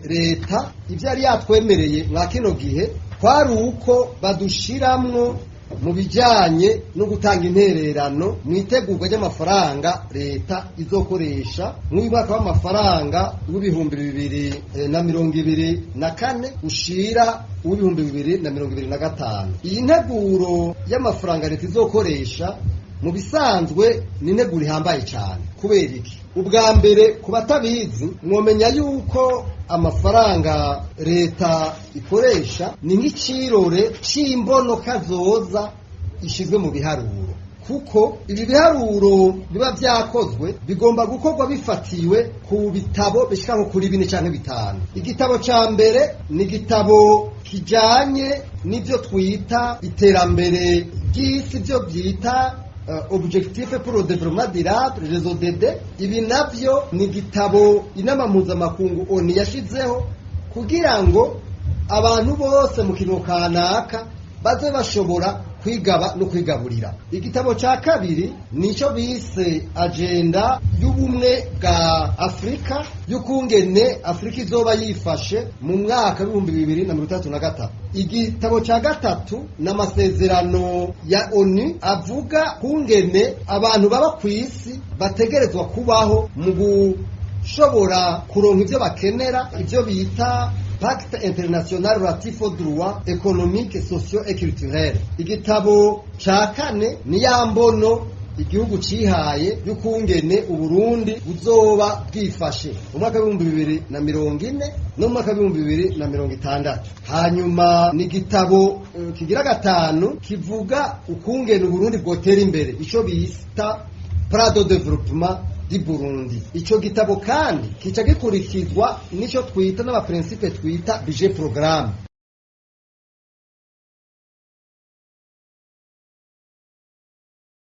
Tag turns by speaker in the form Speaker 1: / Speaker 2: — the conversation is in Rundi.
Speaker 1: leta ivyo yari yatwemereye mwa kino gihe kwari uko badushiramwo mu bijanye no gutanga intererano mu itegurwa ry'amafaranga leta izokoresha mu mwaka w'amafaranga w'ibihumbi 2024 ushira w'ibihumbi 2025. Iyi nteguro y'amafaranga leta izokoresha mu bisanzwe ni integuro ihambaye cyane. Kubera iki? Ubwa mbere ku batabizi mwomenya yuko amafaranga leta ikoresha ni nk'icirore c'imbono kazoza ishizwe mu biharuro, kuko ibi biharuro biba vyakozwe bigomba gukorwa bifatiwe ku bitabo bishika nko kuri 4 canke 5. Igitabo ca mbere ni igitabo kijanye n'ivyo twita iterambere ry'isi, vyo vyita objectif pour le développement durable, les ODD. Ibi navyo ni gitabo inama mpuzamakungu ONU yashizeho kugira ngo abantu bose mu kintu kanaka baze bashobora kwigaba no kwigaburira. Igitabo ca kabiri nico bise agenda y'ubumwe bwa Afrika y'ukungene Afrika izoba yifashe mu mwaka w'ibihumbi 2033. Igitabo ca gatatu n'amasezerano ya ONU avuga kungene abantu baba kw'isi bategerezwa kubaho mu gushobora kuronka ivyo bakenera, ivyo bita Pacte international relatif aux droits économiques, sociaux et culturels. Igitabo ca kane ni yambono igihugu cihaye y'ukungene Uburundi buzoba bwifashe mu mwaka w'ibihumbi 2040 no mu mwaka w'ibihumbi 2060. Hanyuma ni igitabo kigira gatanu kivuga ukungene Uburundi bwotera imbere, ico bita plan de développement di Burundi. Ico gitabo kandi kica gikurikizwa nico twita n'abaprincipe twita budget programme.